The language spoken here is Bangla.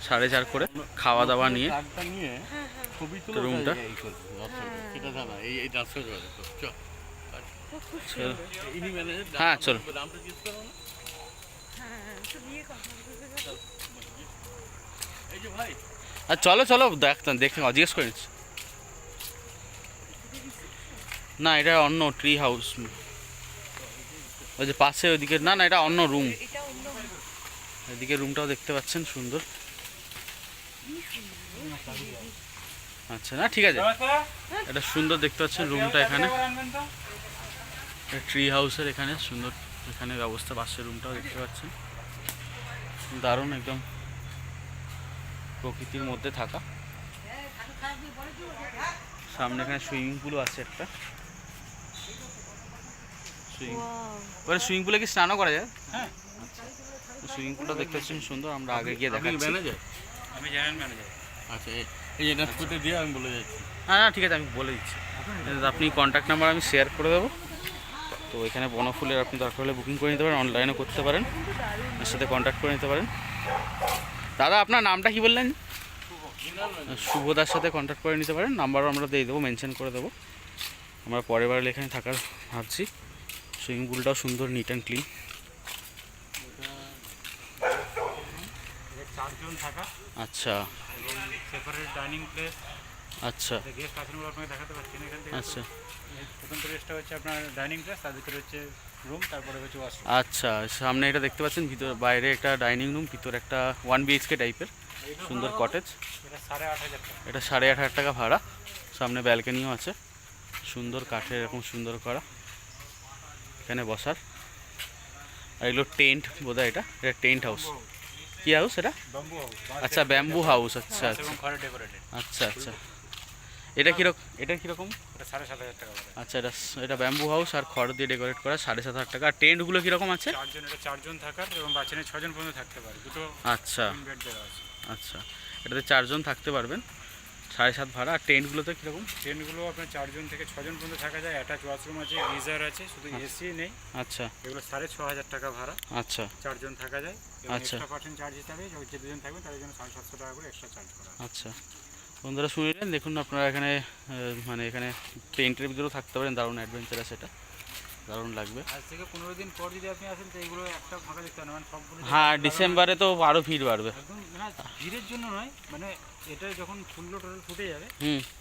4.5 করে খাওয়া দাওয়া নিয়ে রুমটা। হ্যাঁ চলো, আর চলো চলো দেখে জিজ্ঞেস করে নিচ্ছি। না এটা অন্য ট্রি হাউস, ওই যে পাশে ওইদিকে। না না এটা অন্য রুম, এদিকে রুমটাও দেখতে পাচ্ছেন সুন্দর। আচ্ছা না ঠিক আছে, এটা সুন্দর দেখতে পাচ্ছেন রুমটা। এখানে ট্রি হাউসের এখানে সুন্দর এখানে ব্যবস্থা, পাশের রুমটাও দেখতে পাচ্ছেন দারুণ, একদম প্রকৃতির মধ্যে থাকা। সামনে এখানে সুইমিং পুলও আছে একটা। সুইমিং পুলে কি স্নানও করা যায়? হ্যাঁ, সুইমিং পুলটা দেখতে পাচ্ছেন সুন্দর। আমরা আগে গিয়ে দেখাচ্ছি। আমি জেনারেল ম্যানেজার। আচ্ছা, এই যে ট্রান্সপোর্টে দিয়ে আমি বলে যাচ্ছি। হ্যাঁ না ঠিক আছে, আমি বলে দিচ্ছি। আপনি কন্ট্যাক্ট নাম্বার আমি শেয়ার করে দেবো। তো এখানে বনফুলের আপনি দরকার হলে বুকিং করে নিতে পারেন, অনলাইনেও করতে পারেন, এর সাথে কন্ট্যাক্ট করে নিতে পারেন। দাদা আপনার নামটা কি বললেন? শুভদার সাথে কন্ট্যাক্ট করে নিতে পারেন, নাম্বারও আমরা দিয়ে দেবো, মেনশন করে দেবো। আমরা পরের বার এখানে থাকার ভাবছি। সুইমিং পুলটাও সুন্দর, নিট অ্যান্ড ক্লিন। 4 জন থাকা। আচ্ছা, সেপারেট ডাইনিং প্লেস। আচ্ছা গেস্ট আসেন বলে আপনাকে দেখাতে পাচ্ছি না এখান থেকে। আচ্ছা প্রথম প্লেসটা হচ্ছে আপনার ডাইনিং প্লেস, তার ভিতরে হচ্ছে রুম, তারপরে হচ্ছে ওয়াশরুম। আচ্ছা, সামনে এটা দেখতে পাচ্ছেন, ভিতর বাইরে একটা ডাইনিং রুম, ভিতরে একটা 1 BHK টাইপের সুন্দর কটেজ। এটা 8,500 টাকা। এটা 8,500 টাকা ভাড়া। সামনে ব্যালকনিও আছে সুন্দর, কাঠের এরকম সুন্দর করা, এখানে বসার। আর এগুলো টেন্ট বোধহয়, এটা টেন্ট হাউস। কি হাউস এটা? Bamboo house. আচ্ছা ব্যাম্বু হাউস। আচ্ছা আচ্ছা এবং ঘরে ডেকোরেটেড। আচ্ছা আচ্ছা, এটা কীরকম? এটা কীরকম? এটা 7,500 টাকা ভাড়া। আচ্ছা, এটা ব্যাম্বু হাউস আর খড় দিয়ে ডেকোরেট করা, 7,500 টাকা। আর টেন্টগুলো কীরকম আছে? 4 জন, এটা 4 জন থাকার, এবং বাচ্চাদের 6 জন পর্যন্ত থাকতে পারে। দুটো আচ্ছা বেড দেওয়া আছে। আচ্ছা, এটাতে 4 জন থাকতে পারবেন, 7,500 ভাড়া। আর টেন্টগুলোতে কীরকম? টেন্টগুলো আপনার 4 জন থেকে 6 জন পর্যন্ত থাকা যায়। অ্যাটাচ ওয়াশরুম আছে, গিজার আছে, শুধু এসি নেই। আচ্ছা এগুলো 6,500 টাকা ভাড়া। আচ্ছা 4 জন থাকা যায়। এবং আচ্ছা। এক্সট্রা পার্সেন্ট চার্জ হিসাবে যে 2 জন থাকবেন তাদের জন্য 750 টাকা করে এক্সট্রা চার্জ করা হয়। আচ্ছা, বন্ধুরা শুনলেন, দেখুন আপনারা এখানে মানে এখানে টেন্টের ভিতরেও থাকতে পারেন, দারুণ অ্যাডভেঞ্চার আছে, এটা দারুণ লাগবে। আজ থেকে 15 দিন পর যদি আপনি আসেন তো এগুলো একটা ফাঁকা দেখতে পারেন, মানে সবগুলো। হ্যাঁ, ডিসেম্বরে তো আরও ভিড় বাড়বে। একদম, না ভিড়ের জন্য নয়, মানে এটা যখন ফুলগুলো টোটাল ফুটে যাবে হুম,